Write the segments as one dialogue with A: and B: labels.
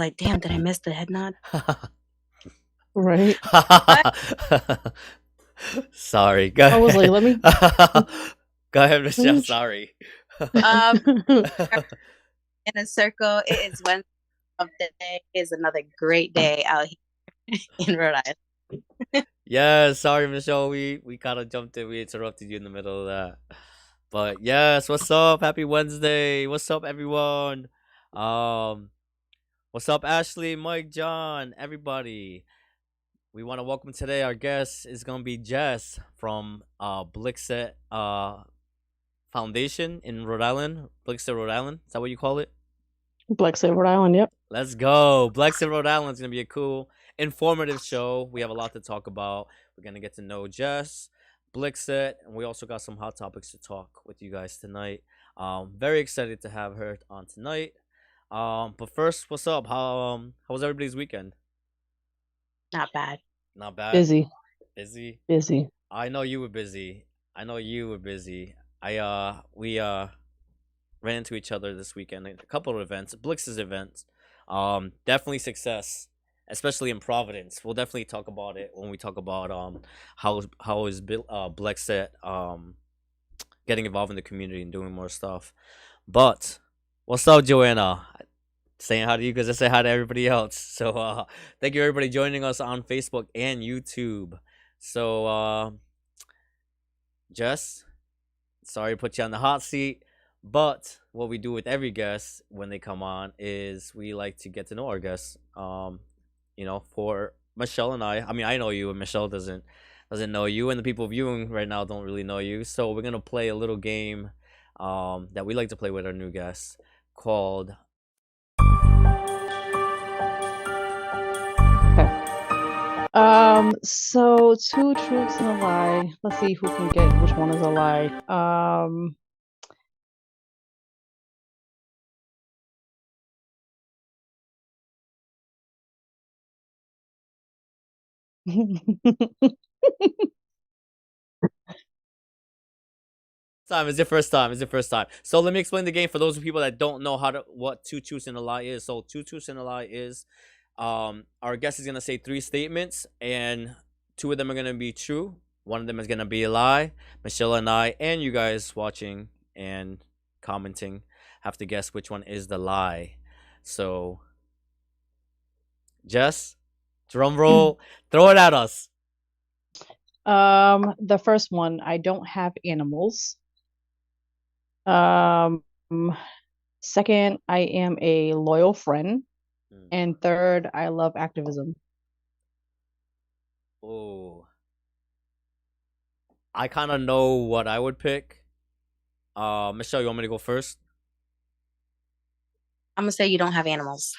A: like, damn, did I miss the head nod?
B: Right.
C: Sorry. Go
B: I was like,
C: ahead.
B: let me.
C: Go ahead, Michelle.
B: me
C: Sorry.
A: Um, in a circle, it is Wednesday of the day. It is another great day out here in Rhode Island.
C: Yeah, sorry, Michelle. We kind of jumped in. We interrupted you in the middle of that. But yes, what's up? Happy Wednesday. What's up, everyone? Um, what's up, Ashley, Mike, John, everybody? We want to welcome today. Our guest is gonna be Jess from Blexit Foundation in Rhode Island. Blexit, Rhode Island. Is that what you call it?
B: Blexit Rhode Island. Yep.
C: Let's go. Blexit, Rhode Island is gonna be a cool, informative show. We have a lot to talk about. We're gonna get to know Jess, Blexit, and we also got some hot topics to talk with you guys tonight. Very excited to have her on tonight. But first, what's up? How was everybody's weekend?
A: Not bad.
C: Not bad.
B: Busy.
C: Busy. I know you were busy. We ran into each other this weekend at a couple of events, Blix's events. Definitely success, especially in Providence. We'll definitely talk about it when we talk about how is Blexit getting involved in the community and doing more stuff. But what's up, Joanna? Saying hi to you because I say hi to everybody else. So thank you everybody joining us on Facebook and YouTube. So Jess, sorry to put you on the hot seat, but what we do with every guest when they come on is we like to get to know our guests. For Michelle and I mean, I know you, and Michelle doesn't know you, and the people viewing right now don't really know you. So we're gonna play a little game that we like to play with our new guests called.
B: So two truths and a lie. Let's see who can get which one is a lie.
C: Time is your first time. So let me explain the game for those people that don't know what two truths and a lie is. So two truths and a lie is, our guest is gonna say three statements, and two of them are gonna be true. One of them is gonna be a lie. Michelle and I, and you guys watching and commenting, have to guess which one is the lie. So, Jess, drum roll, throw it at us.
B: The first one, I don't have animals. Second, I am a loyal friend. And third, I love activism.
C: Oh, I kind of know what I would pick. Michelle, you want me to go first?
A: I'm gonna say you don't have animals.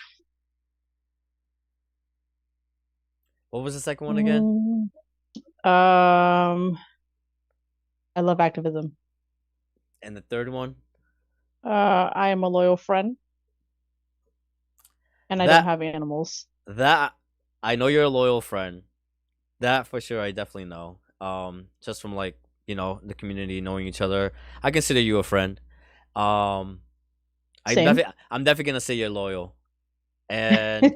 C: What was the second one again?
B: I love activism.
C: And the third one?
B: I am a loyal friend. And I don't have animals.
C: That I know you're a loyal friend. That for sure I definitely know. Just from the community knowing each other. I consider you a friend. I'm definitely gonna say you're loyal. And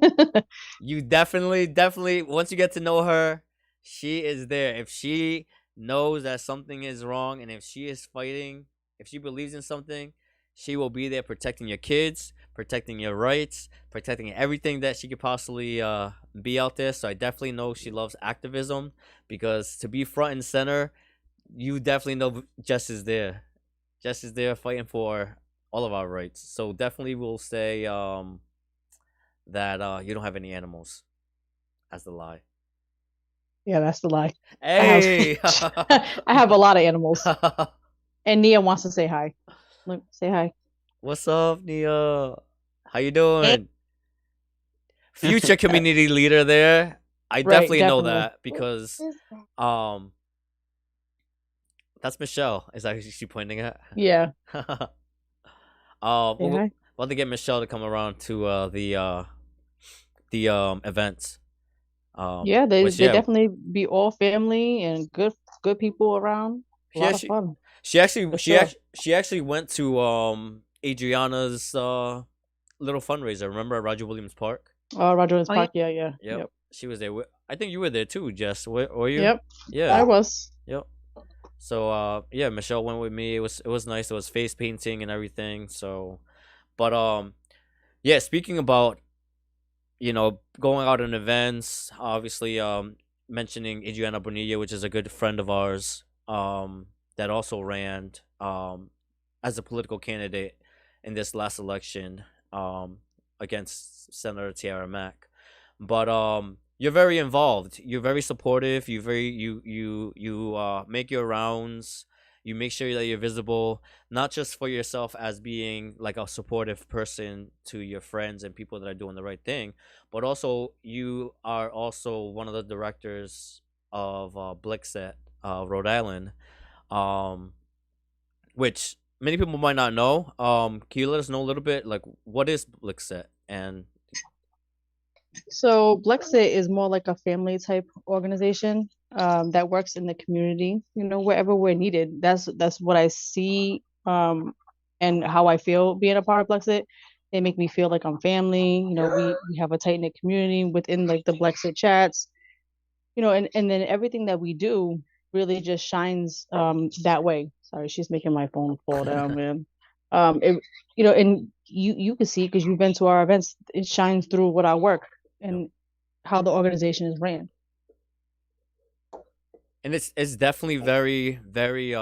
C: you definitely once you get to know her, she is there. If she knows that something is wrong and if she is fighting, if she believes in something, she will be there protecting your kids, protecting your rights, protecting everything that she could possibly be out there. So I definitely know she loves activism, because to be front and center, you definitely know Jess is there. Jess is there fighting for all of our rights. So definitely we'll say that you don't have any animals as the lie.
B: Yeah, that's the lie.
C: Hey,
B: I have a lot of animals. And Nia wants to say hi. Look, say hi.
C: What's up, Nia? How you doing? Hey. Future community leader there. I definitely know that because that's Michelle. Is that who she's pointing at?
B: Yeah.
C: We'll have to get Michelle to come around to the events.
B: Yeah, they definitely be all family and good people around. A lot of fun.
C: She actually went to Adriana's little fundraiser. Remember at Roger Williams Park?
B: Roger
A: Oh, yeah.
B: Park. Yeah, yeah.
C: Yep,
B: Yep.
C: she was there. I think you were there too, Jess. Were you?
B: Yep. I
C: Yeah.
B: was.
C: Yep. So yeah, Michelle went with me. It was nice. There was face painting and everything. So, but yeah. Speaking about going out on events, obviously mentioning Adriana Bonilla, which is a good friend of ours, that also ran as a political candidate in this last election um against Senator Tiara Mack. But you're very involved. You're very supportive. You make your rounds. You make sure that you're visible, not just for yourself as being like a supportive person to your friends and people that are doing the right thing, but also you are also one of the directors of Blexit, Rhode Island, um, which many people might not know. Can you let us know a little bit, like what is Blexit? And
B: So Blexit is more like a family type organization that works in the community, wherever we're needed. That's what I see and how I feel being a part of Blexit. They make me feel like I'm family. We have a tight knit community within like the Blexit chats, and then everything that we do really just shines that way. Sorry, she's making my phone fall down, man. It, and you can see because you've been to our events, it shines through what I work
C: yep.
B: and how the organization is ran.
C: And it's definitely very very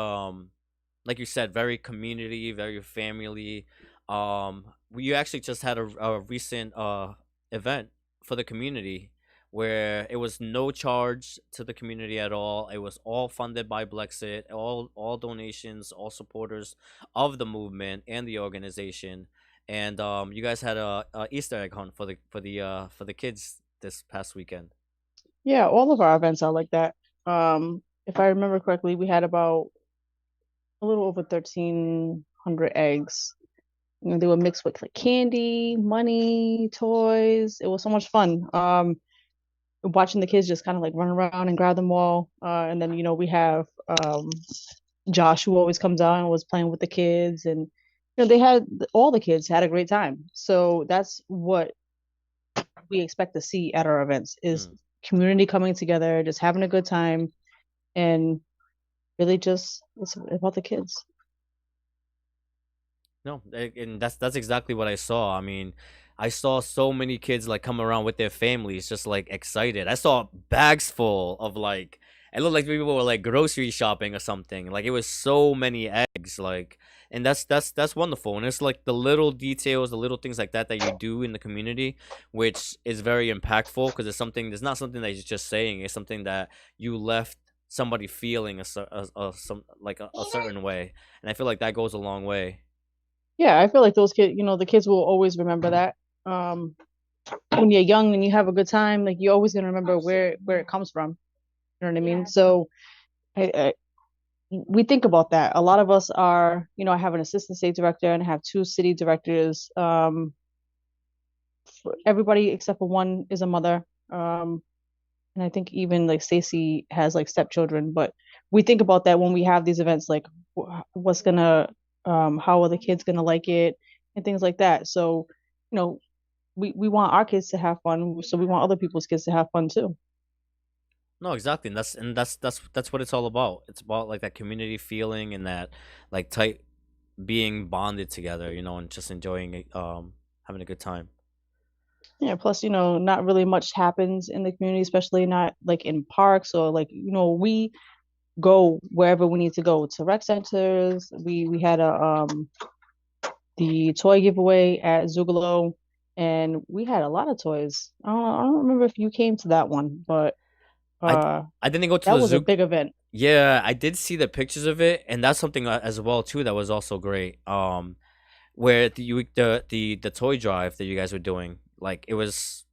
C: like you said, very community, very family. We actually just had a recent event for the community where it was no charge to the community at all. It was all funded by Blexit, all donations, all supporters of the movement and the organization. And you guys had a Easter egg hunt for the kids this past weekend.
B: Yeah, all of our events are like that. If I remember correctly, we had about a little over 1,300 eggs. They were mixed with like candy, money, toys. It was so much fun. Watching the kids just kind of like run around and grab them all. And then we have Josh who always comes out and was playing with the kids, and they had all the kids had a great time. So that's what we expect to see at our events is
C: Mm.
B: community coming together, just having a good time, and really just it's about the kids.
C: No, and that's exactly what I saw. I mean, I saw so many kids like come around with their families, just like excited. I saw bags full of like it looked like people were like grocery shopping or something. Like it was so many eggs, like, and that's wonderful. And it's like the little details, the little things like that you do in the community, which is very impactful because it's something. It's not something that you're just saying. It's something that you left somebody feeling a certain way, and I feel like that goes a long way.
B: Yeah, I feel like those kids, the kids will always remember that. When you're young and you have a good time, like you're always gonna remember where it comes from. You know what I mean? So I we think about that. A lot of us are, I have an assistant state director and I have two city directors. Everybody except for one is a mother. And I think even like Stacy has like stepchildren, but we think about that when we have these events, like what's gonna, how are the kids gonna like it and things like that. So, you know, we want our kids to have fun, so we want other people's kids to have fun too.
C: No, exactly, and that's what it's all about. It's about like that community feeling and that like tight being bonded together, and just enjoying it, having a good time.
B: Yeah, plus, not really much happens in the community, especially not like in parks or like, we go wherever we need to go to rec centers. We had the toy giveaway at Zoogaloo, and we had a lot of toys. I don't remember if you came to that one, but
C: I I didn't go to
B: that
C: the
B: was a
C: zoo.
B: big event.
C: Yeah, I did see the pictures of it, and that's something as well too that was also great. Where the toy drive that you guys were doing, like it was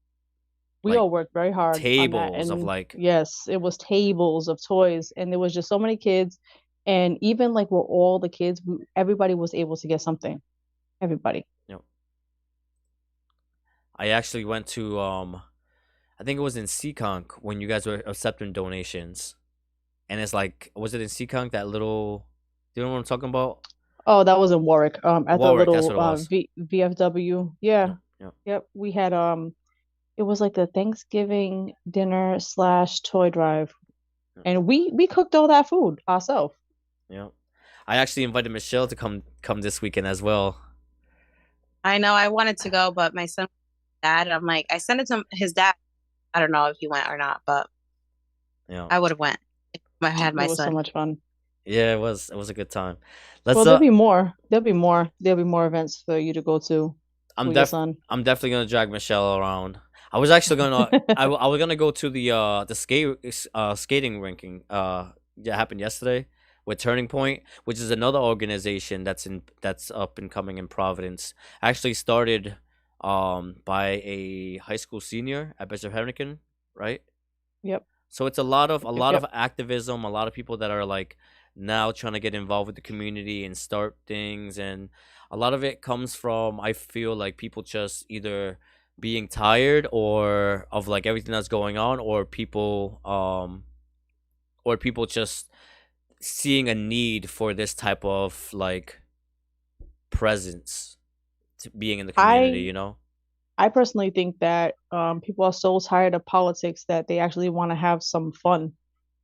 B: We
C: like
B: all worked very hard on that,
C: tables of
B: and
C: like
B: yes, it was tables of toys, and there was just so many kids, and even like with all the kids, everybody was able to get something. Everybody.
C: you know, I actually went to I think it was in Seekonk when you guys were accepting donations. And it's like, was it in Seekonk, that little, do you know what I'm talking about?
B: Oh, that was in Warwick, at the
C: Warwick, that's
B: little
C: what it was.
B: VFW.
C: Yeah,
B: Yeah.
C: yeah.
B: Yep. We had it was like the Thanksgiving dinner slash toy drive, and we cooked all that food ourselves.
C: Yeah. I actually invited Michelle to come this weekend as well.
A: I know I wanted to go, but my son, dad, I'm like, I sent it to his dad. I don't know if he went or not, but
C: Yeah.
A: I would have went if I had my
B: It was so
A: son.
B: much fun.
C: Yeah, it was a good time.
B: Well,
C: Let's
B: there'll be more. There'll be more. There'll be more events for you to go to
C: I'm
B: with your
C: def
B: son.
C: I'm definitely gonna drag Michelle around. I was actually gonna I was gonna go to the skating ranking that happened yesterday with Turning Point, which is another organization that's up and coming in Providence. Actually started by a high school senior at Bishop Henrican, right?
B: Yep.
C: So it's a lot of
B: Yep.
C: activism, a lot of people that are like now trying to get involved with the community and start things, and a lot of it comes from, I feel like, people just either being tired or of like everything that's going on, or people just seeing a need for this type of like presence to being in the community,
B: I
C: you know?
B: I personally think that people are so tired of politics that they actually want to have some fun.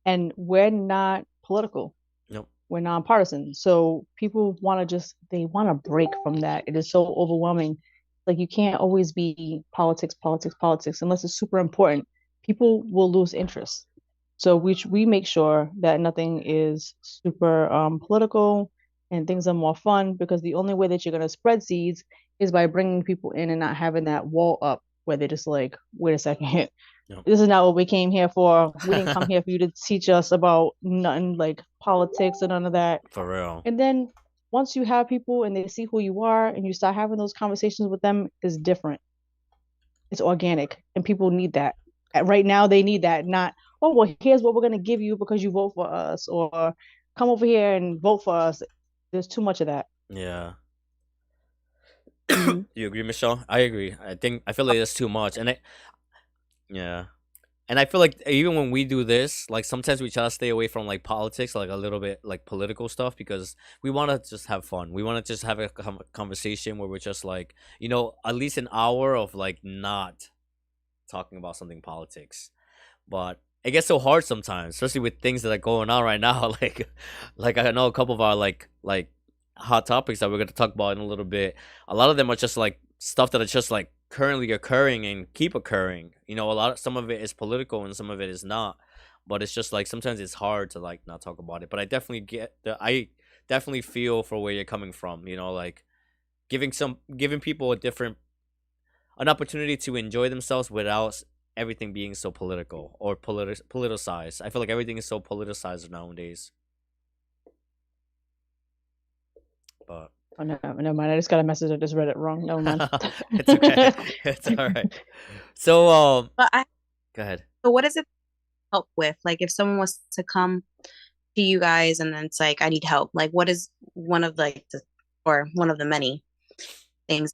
B: And we're not political.
C: Yep.
B: We're nonpartisan. So people want to they want to break from that. It is so overwhelming. Like you can't always be politics, politics, politics unless it's super important. People will lose interest. So we make sure that nothing is super political and things are more fun because the only way that you're going to spread seeds is by bringing people in and not having that wall up where they're just like, wait a second,
C: Yep.
B: this is not what we came here for. We didn't come here for you to teach us about nothing like politics and none of that.
C: For real.
B: And then once you have people and they see who you are and you start having those conversations with them, it's different. It's organic and people need that. Right now they need that, not, oh well, here's what we're gonna give you because you vote for us, or come over here and vote for us. There's too much of that.
C: Yeah.
B: Mhm.
C: You agree, Michelle? I agree. I feel like there's too much, yeah. And I feel like even when we do this, like sometimes we try to stay away from like politics, like a little bit like political stuff, because we want to just have fun. We want to just have a conversation where we're just like, at least an hour of like not talking about something politics. But it gets so hard sometimes, especially with things that are going on right now. Like I know a couple of our like hot topics that we're gonna talk about in a little bit. A lot of them are just like stuff that are just like currently occurring and keep occurring. Some of it is political and some of it is not. But it's just like sometimes it's hard to like not talk about it. But I definitely feel for where you're coming from. Like giving people an opportunity to enjoy themselves without everything being so political or politicized. I feel like everything is so politicized nowadays. But
B: Oh, no, never mind. I just got a message. I just read it wrong. Never mind.
C: it's okay. It's all right. So
A: But I,
C: go ahead.
A: so what does it help with? Like if someone was to come to you guys and then it's like, I need help. Like what is one of one of the many things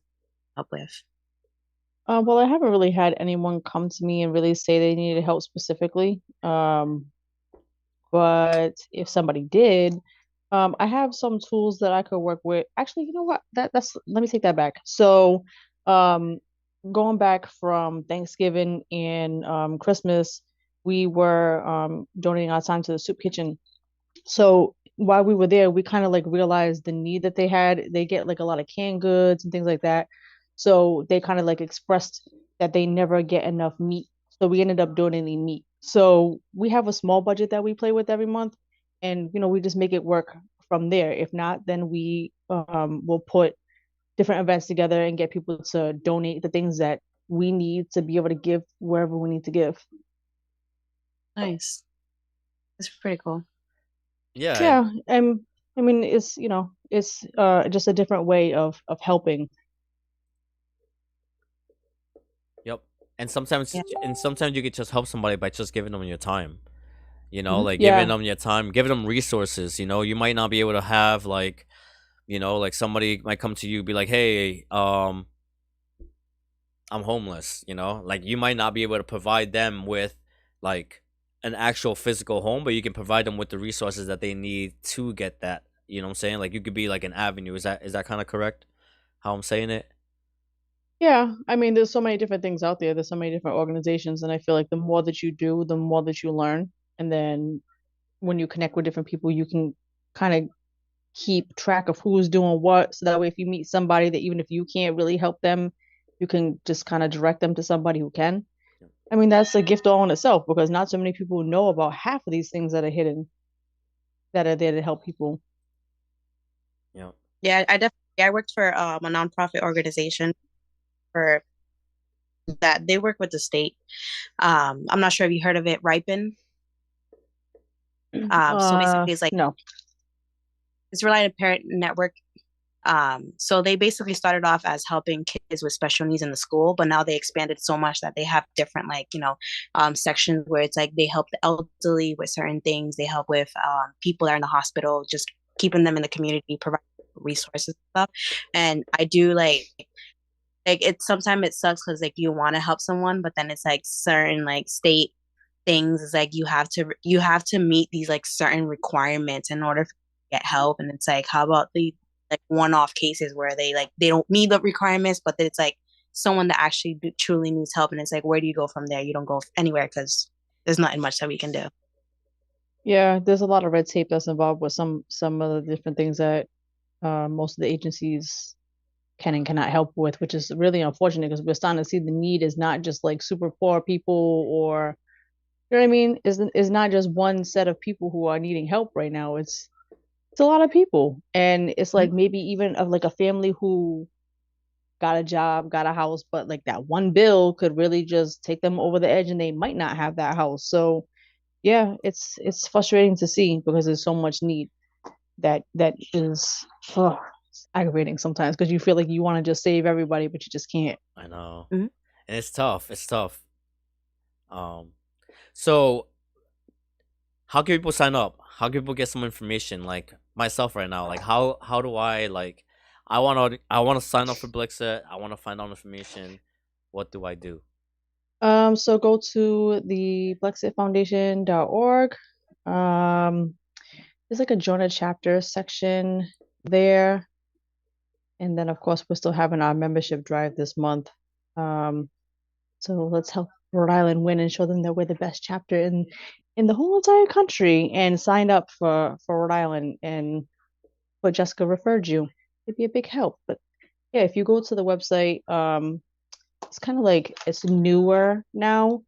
A: help with?
B: Well, I haven't really had anyone come to me and really say they needed help specifically. But if somebody did, I have some tools that I could work with. Actually, you know what? That's let me take that back. So, um, going back from Thanksgiving and Christmas, we were donating our time to the soup kitchen. So while we were there, we kind of like realized the need that they had. They get like a lot of canned goods and things like that. So they kind of like expressed that they never get enough meat. So we ended up donating meat. So we have a small budget that we play with every month, and we just make it work from there. If not, then we will put different events together and get people to donate the things that we need to be able to give wherever we need to give.
A: Nice. That's pretty cool.
C: Yeah.
B: Yeah, and I mean it's just a different way of helping.
C: Yep. And sometimes you could just help somebody by just giving them your time. Like
B: Yeah.
C: giving them your time, giving them resources. You might not be able to have like, like somebody might come to you, be like, hey, I'm homeless. Like you might not be able to provide them with like an actual physical home, but you can provide them with the resources that they need to get that. You know what I'm saying? Like you could be like an avenue. Is that kind of correct? How I'm saying it?
B: Yeah, I mean, there's so many different things out there. There's so many different organizations, and I feel like the more that you do, the more that you learn. And then when you connect with different people, you can kind of keep track of who's doing what. So that way, if you meet somebody that even if you can't really help them, you can just kind of direct them to somebody who can. I mean, that's a gift all in itself because not so many people know about half of these things that are hidden that are there to help people.
C: Yeah.
A: Yeah, I definitely I worked for a nonprofit organization for that. They work with the state. I'm not sure if you heard of it, Ripen. So basically it's like
B: No.
A: it's Reliant Parent Network. So they basically started off as helping kids with special needs in the school, but now they expanded so much that they have different sections where it's like they help the elderly with certain things. They help with people that are in the hospital, just keeping them in the community, provide resources and stuff. And I do like it sometimes it sucks because like you want to help someone, but then it's like certain like state things is like you have to meet these like certain requirements in order to get help. And it's like how about the like one-off cases where they don't meet the requirements, but then it's like someone that actually truly needs help, and it's like where do you go from there? You don't go anywhere because there's nothing much that we can do.
B: Yeah, there's a lot of red tape that's involved with some of the different things that most of the agencies can and cannot help with, which is really unfortunate because we're starting to see the need is not just like super poor people or you know what I mean? Is not just one set of people who are needing help right now. It's a lot of people. And it's like maybe even of like a family who got a job, got a house, but like that one bill could really just take them over the edge and they might not have that house. So yeah, it's frustrating to see because there's so much need that is it's aggravating sometimes because you feel like you want to just save everybody, but you just can't.
C: I know.
A: Mhm.
C: And it's tough. It's tough. Um, so how can people sign up? How can people get some information? Like myself right now, like how do I like I wanna sign up for Blexit. I wanna find out information. What do I do?
B: So go to the blexitfoundation.org. There's like a join a chapter section there. And then of course we're still having our membership drive this month. So let's help Rhode Island win and show them that we're the best chapter in the whole entire country and sign up for Rhode Island and what Jessica referred you. It'd be a big help. But yeah, if you go to the website, it's kind of like it's newer now.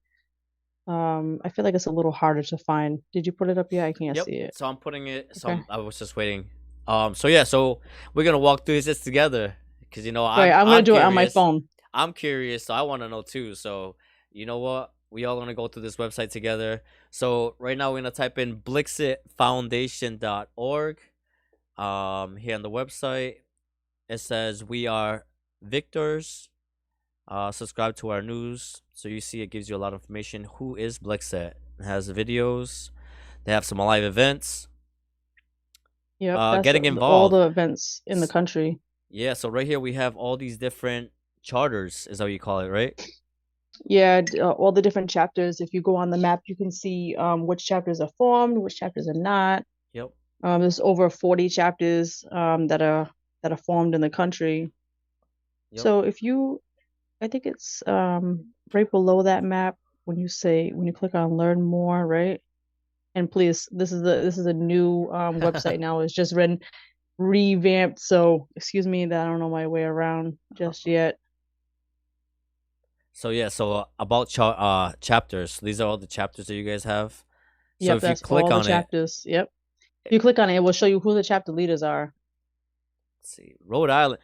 B: I feel like it's a little harder to find. Did you put it up yet? I can't
C: Yep.
B: see it.
C: So I'm putting it.
B: Okay.
C: I was just waiting. So yeah. So we're gonna walk through this together because
B: Right, I'm gonna
C: I'm
B: do it on my
C: curious.
B: phone.
C: I'm curious, so I want to know too. So you know what? We all gonna go through this website together. So right now we're gonna type in blixitfoundation.org. Here on the website, it says we are victors. Subscribe to our news. So you see, it gives you a lot of information. Who is Blexit? It has videos. They have some live events.
B: Yep, that's
C: Getting
B: all
C: involved.
B: the events in the country.
C: Yeah. So right here we have all these different charters. Is that what you call it, right?
B: Yeah, all the different chapters. If you go on the map, you can see which chapters are formed, which chapters are not.
C: Yep.
B: There's over 40 chapters that are formed in the country.
C: Yep.
B: So if you, I think it's right below that map when you click on learn more, right? And please, this is a new website now. It's just been revamped. So excuse me that I don't know my way around just yet.
C: So yeah, so about chapters. These are all the chapters that you guys have. So
B: Yep,
C: if you
B: that's
C: click
B: all the
C: on it,
B: chapters. Yep. If you click on it, it will show you who the chapter leaders are.
C: let's see, Rhode Island.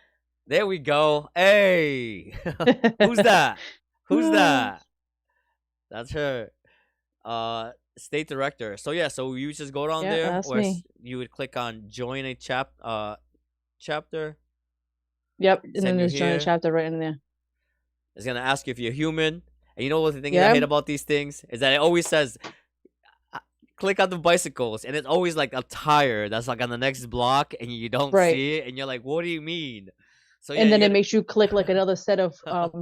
C: There we go. Hey, who's that? Who's that? That's her. State director. So yeah, so you just go down
B: Yeah,
C: there,
B: that's
C: or
B: me.
C: you would click on join a chapter.
B: Yep, and
C: Send
B: then
C: you
B: there's join a
C: here.
B: chapter right in there.
C: It's gonna ask you if you're human. And you know what the thing is I
B: Yeah,
C: hate about these things is that it always says click on the bicycles, and it's always like a tire that's like on the next block, and you don't
B: right.
C: see it, and you're like, what do you mean? So yeah,
B: And
C: you
B: then it
C: get
B: makes you click like another set of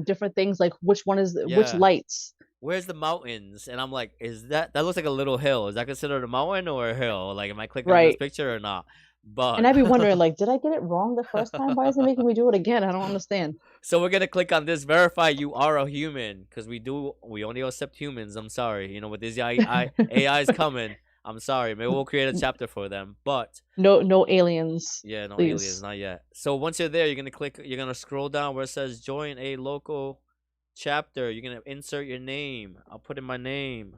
B: different things, like which one is which
C: yeah.
B: lights.
C: Where's the mountains? And I'm like, that looks like a little hill? Is that considered a mountain or a hill? Like, am I clicking on this
B: Right.
C: picture or not? But
B: And I'd be wondering, like, did I get it wrong the first time? Why is it making me do it again? I don't understand.
C: so we're gonna click on this verify you are a human because we only accept humans. I'm sorry, with this AI is coming. I'm sorry. Maybe we'll create a chapter for them, but
B: No aliens,
C: yeah, no aliens,
B: please.
C: not yet. So once you're there, you're gonna scroll down where it says join a local chapter. You're gonna insert your name. I'll put in my name.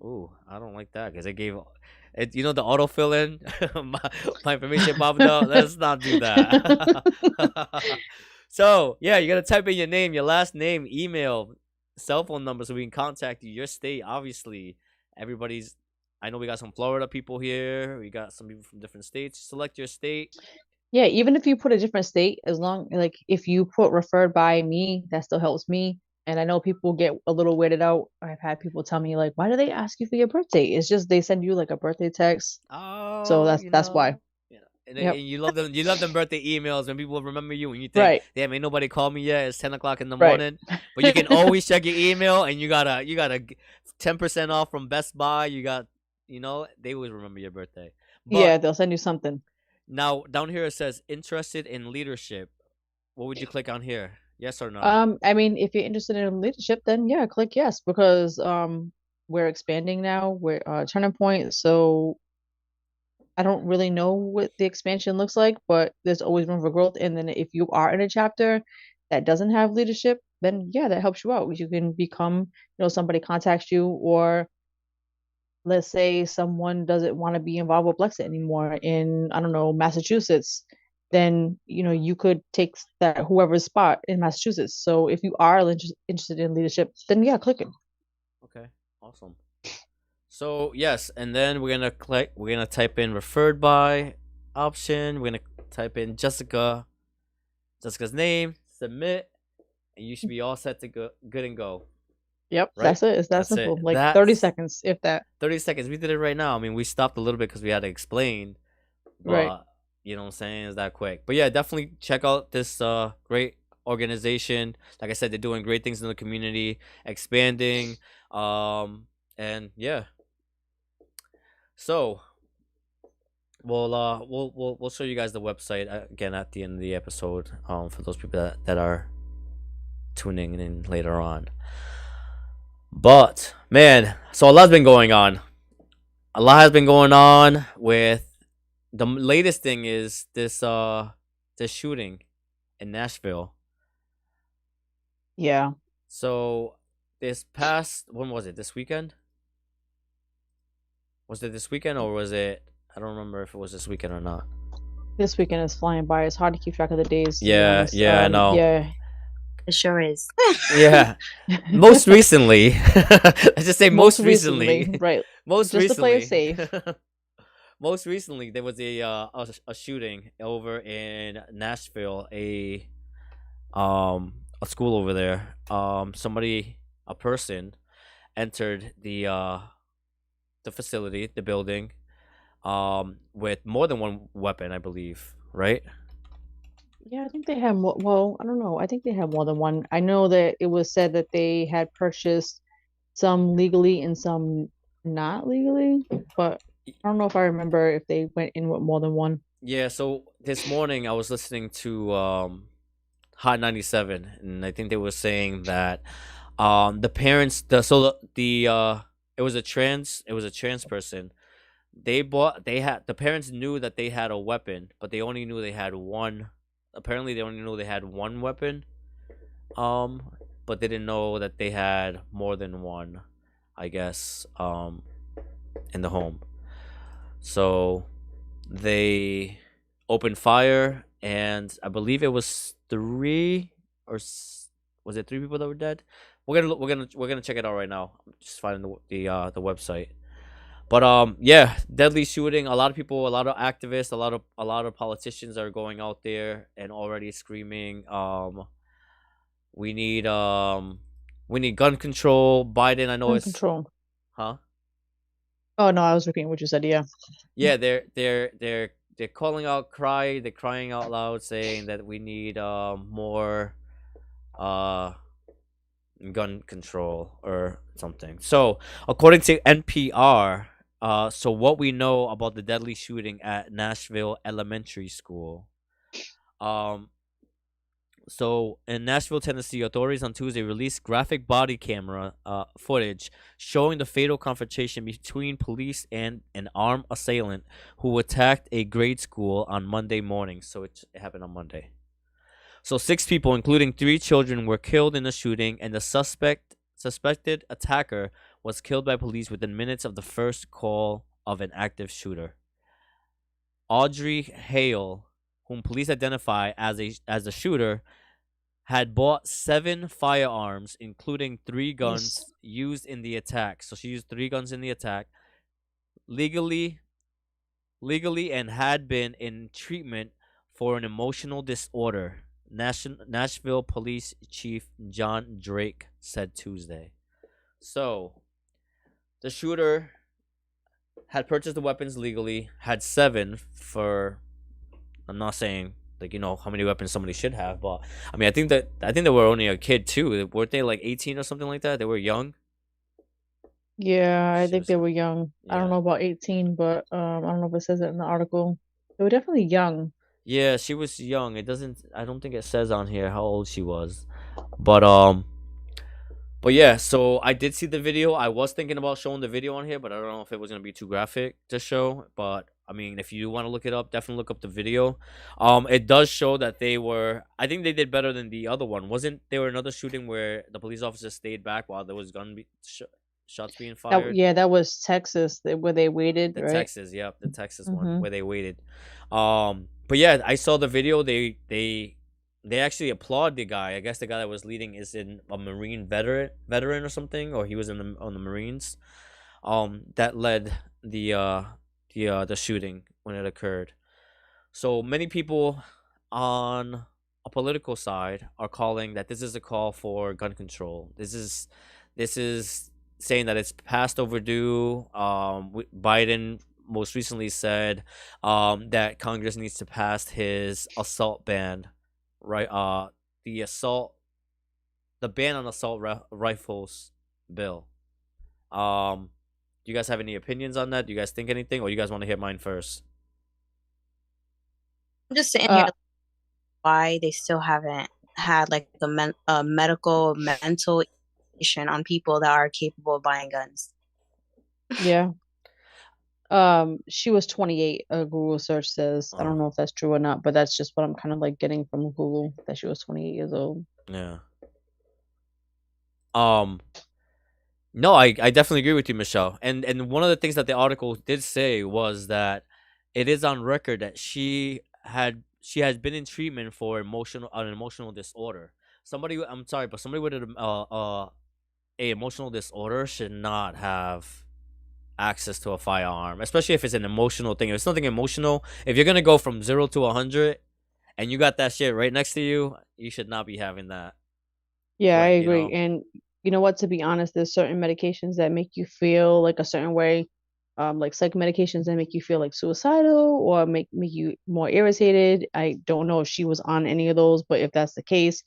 C: Ooh, I don't like that because it gave it. The autofill in my information popped up. Let's not do that. So yeah, you gotta type in your name, your last name, email, cell phone number, so we can contact you. Your state, obviously. Everybody's. I know we got some Florida people here. We got some people from different states. Select your state.
B: Yeah, even if you put a different state, as long like if you put referred by me, that still helps me. And I know people get a little weirded out. I've had people tell me like, "Why do they ask you for your birthday?" It's just they send you like a birthday text. So
C: Oh,
B: that's why.
C: And
B: Yep.
C: you love them. You love them birthday emails when people remember you, and you think,
B: Right.
C: "Damn, ain't nobody called me yet. It's 10 o'clock in the
B: Right.
C: morning." But you can always check your email, and you got a 10% off from Best Buy. You got, they always remember your birthday. But
B: Yeah, they'll send you something.
C: now down here it says interested in leadership. What would you click on here? Yes or no?
B: I mean, if you're interested in leadership, then yeah, click yes because we're expanding now. We're turning point, so I don't really know what the expansion looks like, but there's always room for growth. And then if you are in a chapter that doesn't have leadership, then yeah, that helps you out. You can become, somebody contacts you, or let's say someone doesn't want to be involved with Blexit anymore in, I don't know, Massachusetts, then you could take that whoever's spot in Massachusetts. So if you are interested in leadership, then yeah, click it.
C: Okay, awesome. So yes, and then we're gonna type in referred by option. We're gonna type in Jessica's name, submit, and you should be all set to go, good and go.
B: Yep,
C: Right?
B: that's it. It's that
C: That's it.
B: simple. Like
C: That's
B: 30 seconds, if that.
C: 30 seconds. We did it right now. I mean, we stopped a little bit because we had to explain, but
B: Right.
C: you know what I'm saying? It's that quick. But yeah, definitely check out this great organization. Like I said, they're doing great things in the community, expanding, and yeah. So we'll show you guys the website again at the end of the episode. For those people that are tuning in later on. But man, so a lot's been going on. A lot has been going on with the latest thing is this shooting in Nashville.
B: Yeah.
C: So this past when was it? This weekend? Was it this weekend or was it? I don't remember if it was this weekend or not.
B: This weekend is flying by. It's hard to keep track of the days.
C: Yeah, I know.
B: Yeah.
A: It sure is.
C: Yeah. Most recently, let's just say most recently.
B: Right.
C: Most
B: Just
C: recently.
B: to play it safe.
C: Most recently, there was a shooting over in Nashville, a school over there. A person entered the facility, the building, with more than one weapon, I believe, right?
B: Yeah, I think they had more. Well, I don't know. I think they had more than one. I know that it was said that they had purchased some legally and some not legally, but I don't know if I remember if they went in with more than one.
C: Yeah, so this morning I was listening to Hot 97, and I think they were saying that the parents it was a trans person. The parents knew that they had a weapon, but they only knew they had one. Apparently they only knew they had one weapon. But they didn't know that they had more than one, I guess, in the home. So they opened fire, and I believe it was was it three people that were dead? We're gonna check it out right now. I'm just finding the website. But yeah, deadly shooting. A lot of people, a lot of activists, a lot of politicians are going out there and already screaming, we need gun control. Biden, I know
B: Gun
C: it's
B: control.
C: huh?
B: Oh no, I was repeating what you said. Yeah.
C: Yeah, they're calling out they're crying out loud saying that we need more gun control or something. So according to NPR, So what we know about the deadly shooting at Nashville Elementary School. Um, So in Nashville, Tennessee, authorities on Tuesday released graphic body camera footage showing the fatal confrontation between police and an armed assailant who attacked a grade school on Monday morning. So it happened on Monday. So 6 people, including 3 children, were killed in the shooting, and the suspected attacker was killed by police within minutes of the first call of an active shooter. Audrey Hale, whom police identify as the shooter, had bought 7 firearms, including 3
B: Nice.
C: guns used in the attack. So she used 3 guns in the attack legally, and had been in treatment for an emotional disorder. Nashville Police Chief John Drake said Tuesday. So the shooter had purchased the weapons legally, had 7 for. I'm not saying like how many weapons somebody should have, but I mean I think they were only a kid too. Weren't they like 18 or something like that? They were young.
B: Yeah, I
C: She
B: think
C: was,
B: they were young. I don't
C: yeah,
B: know about 18, but I don't know if it says it in the article. They were definitely young.
C: yeah, she was young. It doesn't. I don't think it says on here how old she was, but yeah. So I did see the video. I was thinking about showing the video on here, but I don't know if it was gonna be too graphic to show. But I mean, if you want to look it up, definitely look up the video. It does show that they were. I think they did better than the other one. Wasn't there another shooting where the police officer stayed back while there was shots being fired?
B: That was Texas where they waited,
C: The
B: right?
C: Texas, yep, the Texas one
B: Mm-hmm.
C: where they waited. But yeah, I saw the video. They actually applaud the guy. I guess the guy that was leading is in a Marine veteran or something, or he was in on the Marines. That led the shooting when it occurred. So many people on a political side are calling that this is a call for gun control. This is saying that it's past overdue. Biden most recently said that Congress needs to pass his assault ban, right? The assault, the ban on assault rifles bill. Do you guys have any opinions on that? Do you guys think anything, or you guys want to hear mine first?
A: I'm just sitting here
B: Uh,
A: why they still haven't had like a medical mental evaluation on people that are capable of buying guns.
B: yeah. She was 28, Google search says. I don't know if that's true or not, but that's just what I'm kind of like getting from Google, that she was 28 years old.
C: Yeah. Um. No, I definitely agree with you, Michelle. And one of the things that the article did say was that it is on record that she has been in treatment for an emotional disorder. I'm sorry, but somebody with a emotional disorder should not have access to a firearm, especially if it's an emotional thing. If it's nothing emotional, if you're gonna go from 0 to 100 and you got that shit right next to you, you should not be having that.
B: Yeah, I
C: You
B: agree.
C: know.
B: And you know what, to be honest, there's certain medications that make you feel like a certain way. Like psych medications that make you feel like suicidal or make you more irritated. I don't know if she was on any of those, but if that's the case,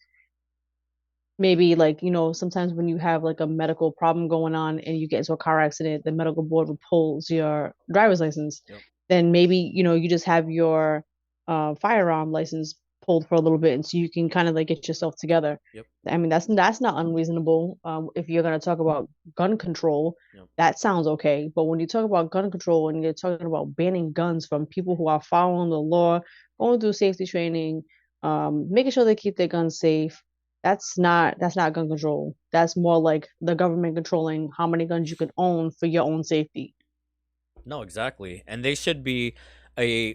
B: maybe like sometimes when you have like a medical problem going on and you get into a car accident, the medical board pulls your driver's license.
C: Yep.
B: Then maybe you just have your firearm license pulled for a little bit, and so you can kind of like get yourself together.
C: Yep.
B: I mean, that's not unreasonable. If you're going to talk about gun control,
C: Yep.
B: that sounds okay. But when you talk about gun control and you're talking about banning guns from people who are following the law, going through safety training, making sure they keep their guns safe, that's not gun control. That's more like the government controlling how many guns you can own for your own safety.
C: No, exactly. And they should be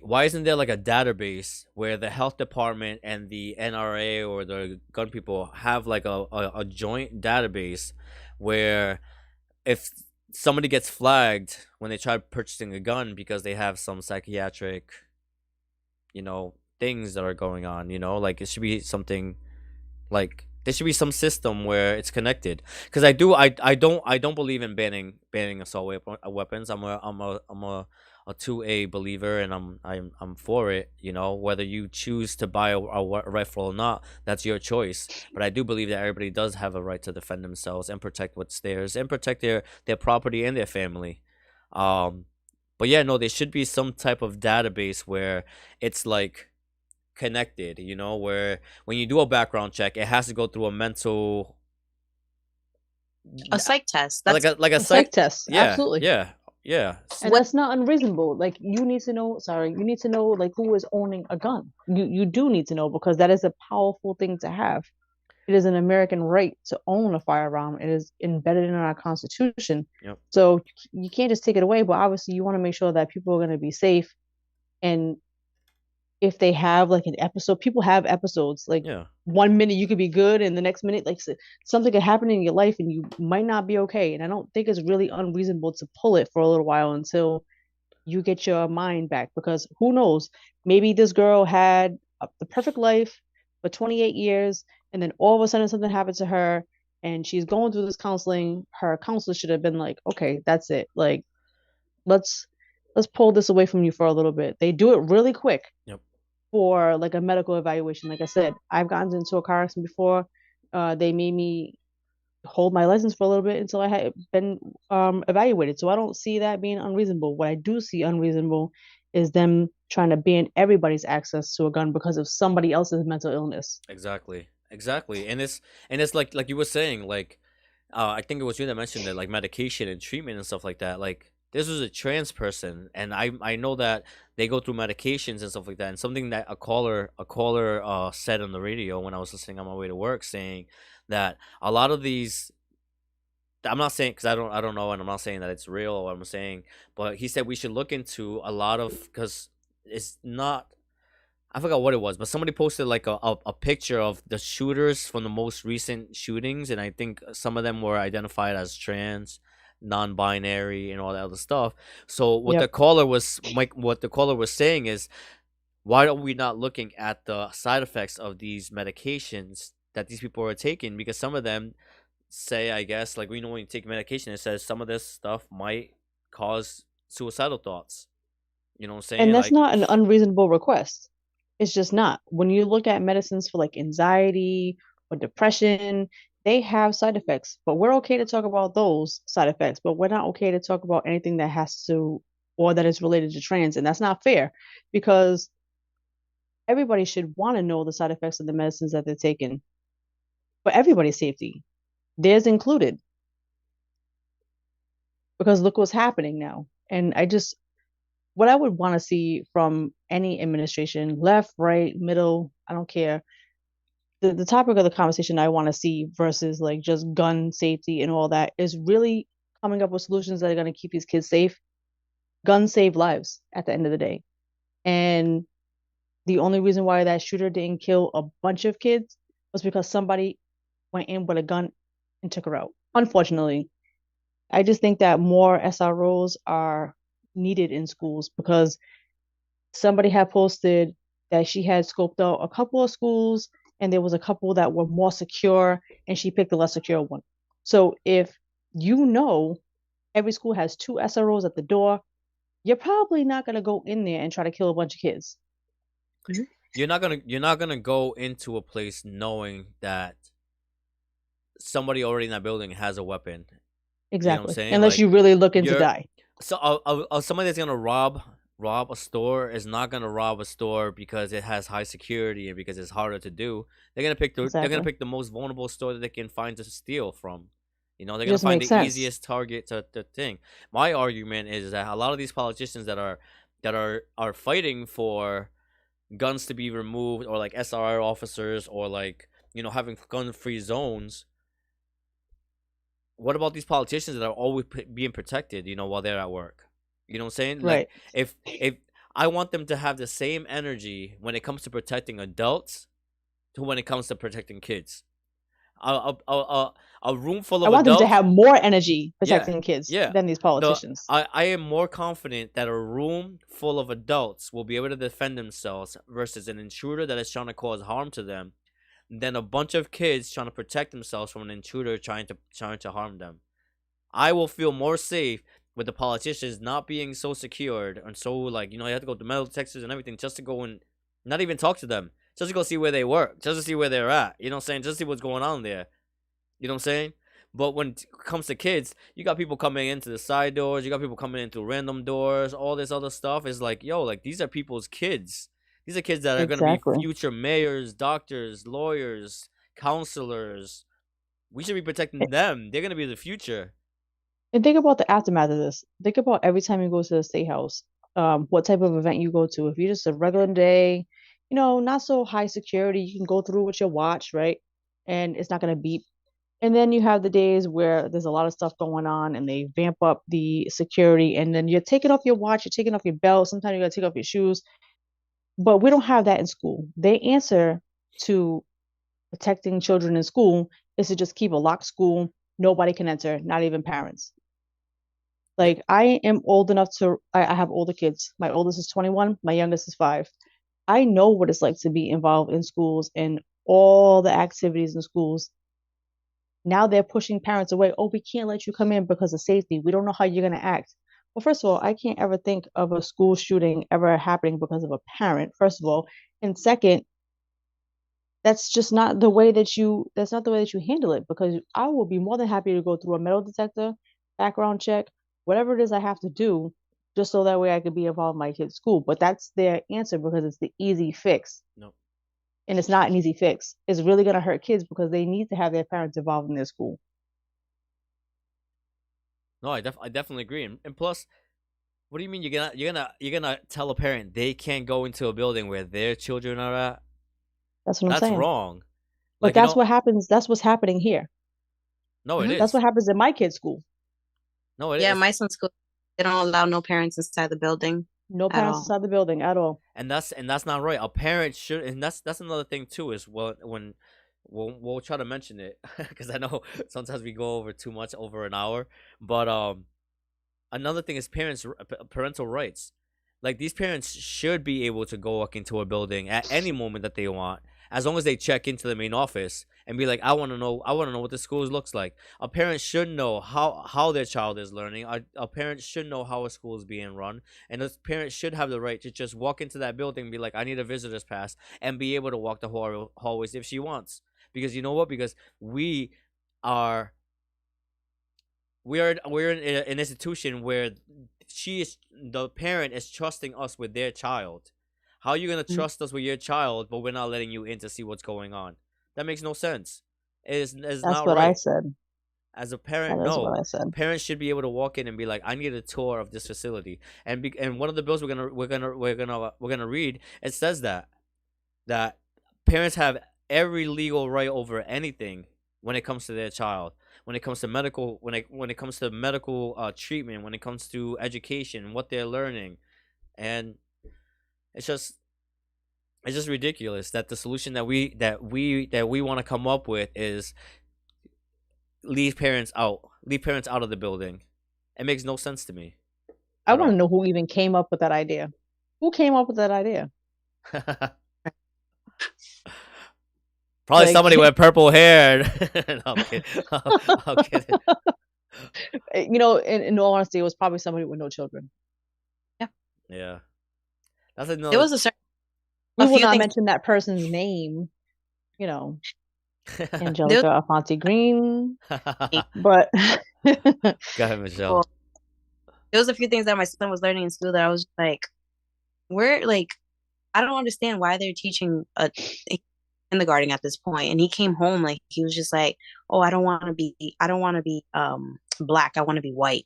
C: why isn't there like a database where the health department and the NRA or the gun people have like a joint database where if somebody gets flagged when they try purchasing a gun because they have some psychiatric, things that are going on, like it should be something like there should be some system where it's connected. Because I don't believe in banning assault weapons. I'm a 2A believer, and I'm for it. Whether you choose to buy a rifle or not, that's your choice. But I do believe that everybody does have a right to defend themselves and protect what's theirs and protect their property and their family. Um, but yeah, no, there should be some type of database where it's like connected, where when you do a background check, it has to go through a mental,
A: A psych test.
C: like
A: That's
C: a
B: A psych
C: psych.
B: test,
C: Yeah,
B: absolutely.
C: yeah.
B: And
A: what
B: that's not unreasonable. Like you need to know, you need to know like who is owning a gun. You do need to know because that is a powerful thing to have. It is an American right to own a firearm. It is embedded in our Constitution.
C: Yep.
B: So you can't just take it away, but obviously you want to make sure that people are going to be safe. And if they have like an episode, people have episodes. Like
C: Yeah.
B: 1 minute you could be good, and the next minute, like something could happen in your life, and you might not be okay. And I don't think it's really unreasonable to pull it for a little while until you get your mind back, because who knows, maybe this girl had the perfect life for 28 years, and then all of a sudden something happened to her and she's going through this counseling. Her counselor should have been like, okay, that's it, like let's pull this away from you for a little bit. They do it really quick.
C: Yep.
B: For like a medical evaluation. Like I said, I've gotten into a car accident before. They made me hold my license for a little bit until I had been evaluated. So I don't see that being unreasonable. What I do see unreasonable is them trying to ban everybody's access to a gun because of somebody else's mental illness.
C: Exactly. And it's like you were saying, like I think it was you that mentioned that, like medication and treatment and stuff like that. Like this was a trans person, and I know that they go through medications and stuff like that. And something that a caller said on the radio when I was listening on my way to work, saying that a lot of these, I'm not saying, because I don't know, and I'm not saying that it's real or what I'm saying, but he said we should look into a lot of, because it's not, I forgot what it was, but somebody posted like a picture of the shooters from the most recent shootings, and I think some of them were identified as trans, non-binary, and all that other stuff. So what the
B: Yep.
C: caller was saying is, why are we not looking at the side effects of these medications that these people are taking? Because some of them say, I guess, like, when you take medication, it says some of this stuff might cause suicidal thoughts. You know what I'm saying?
B: And that's
C: Like,
B: not an unreasonable request. It's just not. When you look at medicines for like anxiety or depression, they have side effects, but we're okay to talk about those side effects, but we're not okay to talk about anything that has to or that is related to trans. And that's not fair, because everybody should want to know the side effects of the medicines that they're taking for everybody's safety, theirs included. Because look what's happening now. And what I would want to see from any administration, left, right, middle, I don't care. The topic of the conversation I want to see versus like just gun safety and all that is really coming up with solutions that are going to keep these kids safe. Guns save lives at the end of the day. And the only reason why that shooter didn't kill a bunch of kids was because somebody went in with a gun and took her out. Unfortunately, I just think that more SROs are needed in schools, because somebody had posted that she had scoped out a couple of schools and there was a couple that were more secure and she picked the less secure one. So if every school has 2 SROs at the door, you're probably not going to go in there and try to kill a bunch of kids.
C: you're not gonna go into a place knowing that somebody already in that building has a weapon.
B: Exactly.
C: You know what I'm saying?
B: Unless
C: Like,
B: you really looking to die.
C: So somebody that's gonna rob a store is not gonna rob a store because it has high security and because it's harder to do. They're gonna pick
B: Exactly.
C: the most vulnerable store that they can find to steal from. They're
B: It
C: gonna
B: just
C: find the
B: makes sense.
C: easiest target to thing. My argument is that a lot of these politicians that are fighting for guns to be removed, or like SRR officers, or like, having gun-free zones. What about these politicians that are always being protected, while they're at work? You know what I'm saying? Like,
B: Right.
C: if I want them to have the same energy when it comes to protecting adults to when it comes to protecting kids. A room full
B: I
C: of
B: want them to
C: adults.
B: have more energy
C: Yeah,
B: protecting kids
C: yeah.
B: than these politicians.
C: I am more confident that a room full of adults will be able to defend themselves versus an intruder that is trying to cause harm to them, than a bunch of kids trying to protect themselves from an intruder trying to harm them. I will feel more safe with the politicians not being so secured and so, like, you have to go to metal detectors and everything just to go and not even talk to them, just to go see where they work, just to see where they're at. You know what I'm saying? Just to see what's going on there. You know what I'm saying? But when it comes to kids, you got people coming into the side doors, you got people coming in through random doors, all this other stuff. Is like, yo, like these are people's kids. These are kids that are gonna be
B: Exactly.
C: future mayors, doctors, lawyers, counselors. We should be protecting them. They're gonna be the future.
B: And think about the aftermath of this. Think about every time you go to the state house, what type of event you go to. If you're just a regular day, not so high security, you can go through with your watch, right? And it's not gonna beep. And then you have the days where there's a lot of stuff going on and they vamp up the security, and then you're taking off your watch, you're taking off your belt, sometimes you gotta take off your shoes. But we don't have that in school. They answer to protecting children in school is to just keep a locked school. Nobody can enter, not even parents.
C: Yeah.
B: Like I am old enough I have older kids. My oldest is 21, my youngest is 5. I know what it's like to be involved in schools and all the activities in schools. Now they're pushing parents away. Oh, we can't let you come in because of safety. We don't know how you're going to act. Well, first of all, I can't ever think of a school shooting ever happening because of a parent, first of all. And second, that's just not the way that you handle it, because I will be more than happy to go through a metal detector, background check, whatever it is I have to do, just so that way I could be involved in my kid's school. But that's their answer because it's the easy fix.
C: No.
B: And it's not an easy fix. It's really going to hurt kids because they need to have their parents involved in their school.
C: No, I definitely agree. And plus, what do you mean you're gonna tell a parent they can't go into a building where their children are at?
B: That's what I'm
C: That's
B: saying.
C: wrong.
B: But
C: Like,
B: that's what happens. That's what's happening here.
C: no, it
B: That's
C: is.
B: what happens in my kid's school.
C: No, it
A: Yeah,
C: is.
A: my son's school, they don't allow no parents inside the building
B: No
A: at
B: parents
A: all.
B: inside the building at all.
C: And that's not right. A parent should, and that's another thing too. Is when we'll try to mention it because I know sometimes we go over too much, over an hour. But another thing is parental rights. Like these parents should be able to go walk into a building at any moment that they want, as long as they check into the main office and be like, I want to know what the school looks like. A parent should know how their child is learning. A parent should know how a school is being run, and a parent should have the right to just walk into that building and be like, I need a visitor's pass, and be able to walk the hallways if she wants. Because you know what? Because are we're in an institution where the parent is trusting us with their child. How are you gonna trust us with your child, but we're not letting you in to see what's going on? That makes no sense. It's
B: That's
C: not
B: what I
C: right.
B: said.
C: As a
B: That
C: parent,
B: is what
C: no.
B: I said.
C: Parents should be able to walk in and be like, I need a tour of this facility. And one of the bills we're gonna read, it says that parents have every legal right over anything when it comes to their child, when it comes to medical, when it comes to medical treatment, when it comes to education, what they're learning. And it's just ridiculous that the solution that we want to come up with is leave parents out of the building. It makes no sense to me
B: I
C: at
B: want to
C: all.
B: know who even came up with that idea. Who came up with that idea?
C: Probably
B: Like,
C: somebody with purple hair. No, I'm kidding. I'm kidding.
B: in all honesty, it was probably somebody with no children.
A: Yeah.
C: Yeah, that's
A: There
C: another.
A: was
B: We
A: a
B: will
A: few
B: not
A: things.
B: mention that person's name, you know,
A: There
B: Angelica Alfonte Green,
C: Go
B: but
C: ahead, Michelle.
A: well, there was a few things that my son was learning in school that I was like, we're like, I don't understand why they're teaching a kindergarten at this point. And he came home like he was just like, oh, I don't want to be black. I want to be white.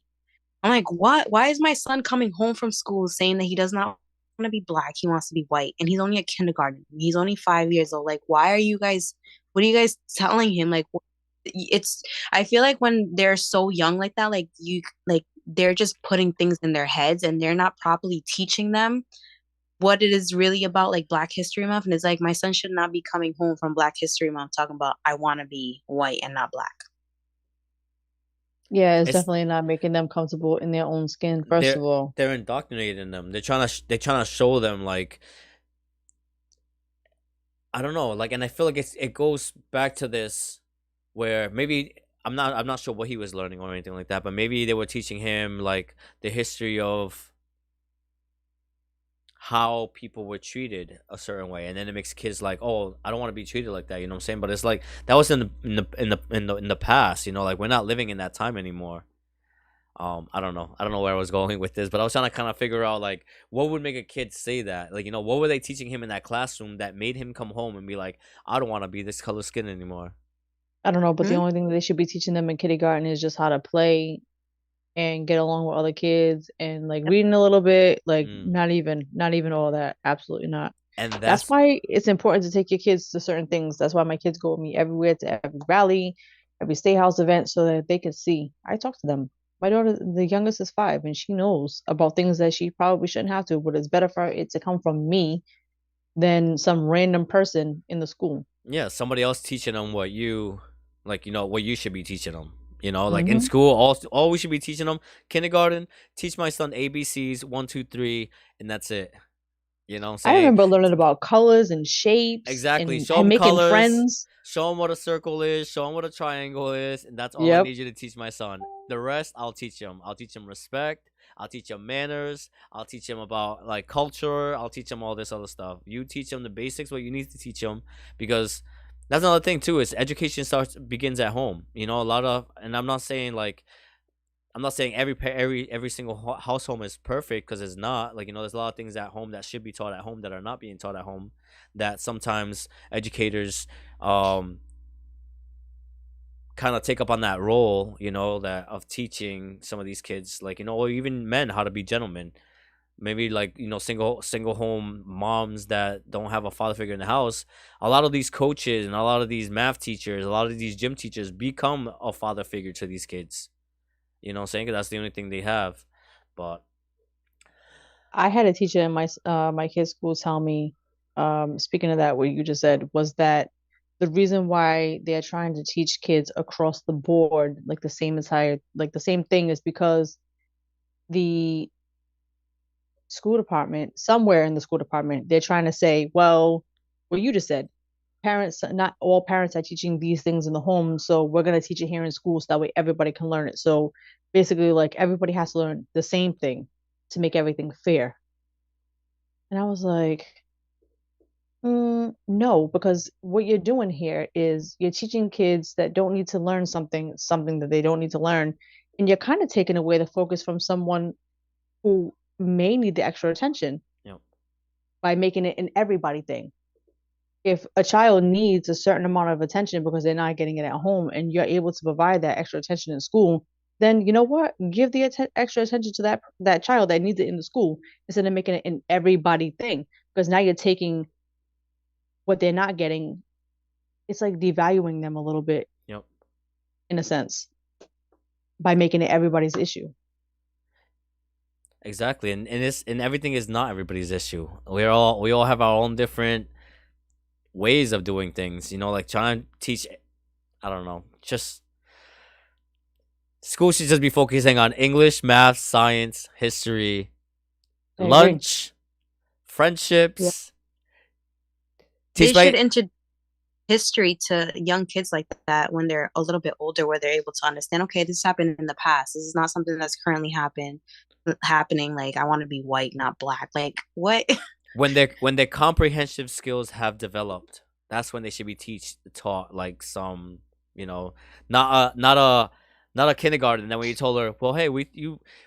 A: I'm like, what? Why is my son coming home from school saying that he does not want to be black? He wants to be white. And he's only a kindergarten. He's only 5 years old. Like, why are you guys, what are you guys telling him? Like, it's, I feel like when they're so young like that, like they're just putting things in their heads and they're not properly teaching them what it is really about, like Black History Month. And it's like, my son should not be coming home from Black History Month talking about, I want to be white and not black.
B: yeah, it's
C: It's
B: definitely not making them comfortable in their own skin, first of all.
C: they're indoctrinating them. They're trying to show them, like, I don't know, like, and I feel like it goes back to this where maybe I'm not sure what he was learning or anything like that, but maybe they were teaching him like the history of how people were treated a certain way, and then it makes kids like, oh, I don't want to be treated like that, you know what I'm saying? But it's like that was in the past, you know, like we're not living in that time anymore. I don't know where I was going with this, but I was trying to kind of figure out like what would make a kid say that, like, you know, what were they teaching him in that classroom that made him come home and be like, I don't want to be this color skin anymore.
B: I don't know, but the
A: Hmm?
B: only thing that they should be teaching them in kindergarten is just how to play and get along with other kids and like reading a little bit, like
C: Mm.
B: not even all that. Absolutely not.
C: And
B: That's
C: that's
B: why it's important to take your kids to certain things. That's why my kids go with me everywhere, to every rally, every state house event, so that they can see. I talk to them. My daughter, the youngest, is 5, and she knows about things that she probably shouldn't have to, but it's better for it to come from me than some random person in the school.
C: yeah, somebody else teaching them what you like, you know, what you should be teaching them. You know, like in
B: Hmm.
C: school, all we should be teaching them, kindergarten, teach my son ABCs, 1, 2, 3, and that's it. You know what I'm
B: I
C: saying?
B: remember learning about colors and shapes
C: Exactly.
B: and,
C: Show
B: and
C: them
B: making
C: colors.
B: friends.
C: Show them what a circle is. Show them what a triangle is, and that's all I
B: Yep.
C: need you to teach my son. The rest, I'll teach him. I'll teach him respect. I'll teach him manners. I'll teach him about like culture. I'll teach him all this other stuff. You teach him the basics, what you need to teach him, because that's another thing too. Is education begins at home. You know, a lot of, and I'm not saying every single household is perfect, because it's not. Like, you know, there's a lot of things at home that should be taught at home that are not being taught at home, that sometimes educators um kind of take up on that role, you know, that of teaching some of these kids, like, you know, or even men, how to be gentlemen. Maybe like, you know, single home moms that don't have a father figure in the house. A lot of these coaches and a lot of these math teachers, a lot of these gym teachers become a father figure to these kids. You know what I'm saying? 'Cause that's the only thing they have. But
B: I had a teacher in my kids' school tell me, speaking of that, what you just said, was that the reason why they're trying to teach kids across the board, like the same thing, is because the school department, somewhere in the school department, they're trying to say, well, what you just said, parents, not all parents are teaching these things in the home, so we're going to teach it here in school so that way everybody can learn it. So basically, like everybody has to learn the same thing to make everything fair. And I was like, no, because what you're doing here is you're teaching kids that don't need to learn something that they don't need to learn, and you're kind of taking away the focus from someone who may need the extra attention
C: you know,
B: by making it an everybody thing. If a child needs a certain amount of attention because they're not getting it at home, and you're able to provide that extra attention in school, then you know what? Give the extra attention to that child that needs it in the school, instead of making it an everybody thing. Because now you're taking what they're not getting, it's like devaluing them a little bit
C: you know,
B: in a sense by making it everybody's issue.
C: exactly. And everything is not everybody's issue. We all have our own different ways of doing things, you know, like trying to teach, I don't know, just school should just be focusing on English, math, science, history,
B: I agree.
C: lunch,
B: Yeah.
C: friendships.
A: They
C: Teach
A: should
C: my
A: introduce history to young kids like that when they're a little bit older, where they're able to understand, okay, this happened in the past. This is not something that's currently happening. Like, I want to be white, not black. Like, what?
C: when their comprehensive skills have developed. That's when they should be taught like some, you know, not a kindergarten. And then when you told her, well, hey, we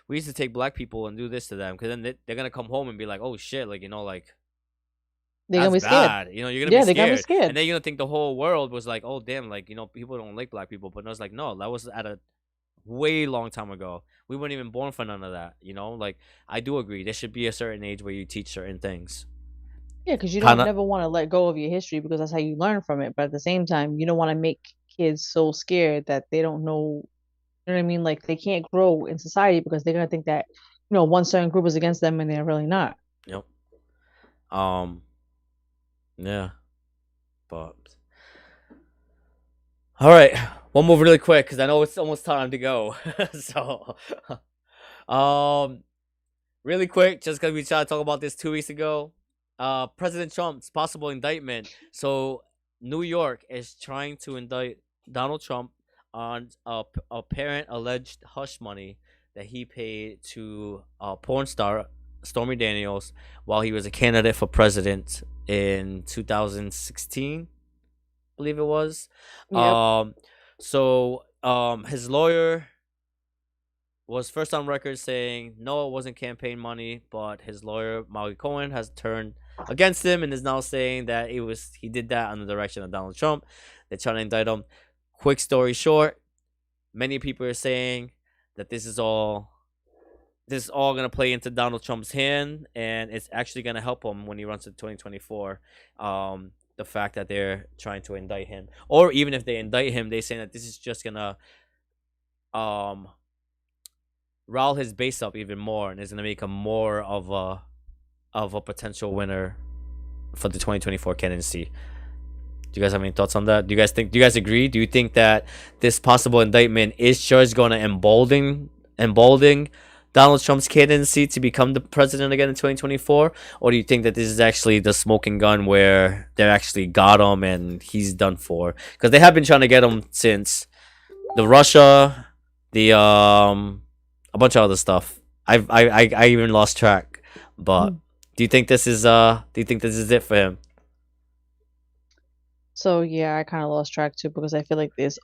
C: used to take black people and do this to them, because then they're gonna come home and be like, oh shit, like, you know, like
B: They're gonna
C: that's
B: be scared.
C: bad. You know, you're gonna be
B: Yeah, they're gonna be
C: scared, and
B: scared.
C: then you're gonna think the whole world was like, oh damn, like, you know, people don't like black people. But no, it's like, no, that was at a way long time ago. We weren't even born for none of that. You know, like, I do agree there should be a certain age where you teach certain things.
B: Yeah, because you
C: Kind
B: don't
C: of.
B: never want to let go of your history because that's how you learn from it. But at the same time, you don't want to make kids so scared that they don't know, you know what I mean? Like they can't grow in society because they're gonna think that, one certain group is against them and they're really not.
C: Yep. Um. Yeah. But all right, we'll move really quick because I know it's almost time to go. So, um, really quick, just because we tried to talk about this 2 weeks ago. President Trump's possible indictment. So, New York is trying to indict Donald Trump on apparent alleged hush money that he paid to a porn star Stormy Daniels while he was a candidate for president in 2016, I believe it was.
B: Yep.
C: His lawyer was first on record saying no, it wasn't campaign money, but his lawyer Maui Cohen has turned against him and is now saying that he did that on the direction of Donald Trump. They're trying to indict him. Quick story short, many people are saying that this is all gonna play into Donald Trump's hand, and it's actually gonna help him when he runs to 2024. The fact that they're trying to indict him, or even if they indict him, they saying that this is just gonna rile his base up even more, and is gonna make him more of a potential winner for the 2024 candidacy. Do you guys have any thoughts on that? Do you guys agree? Do you think that this possible indictment is just going to embolden Donald Trump's candidacy to become the president again in 2024? Or do you think that this is actually the smoking gun where they actually got him and he's done for? Because they have been trying to get him since the Russia, the a bunch of other stuff. I even lost track. But do you think this is it for him?
B: So yeah, I kind of lost track too because I feel like there's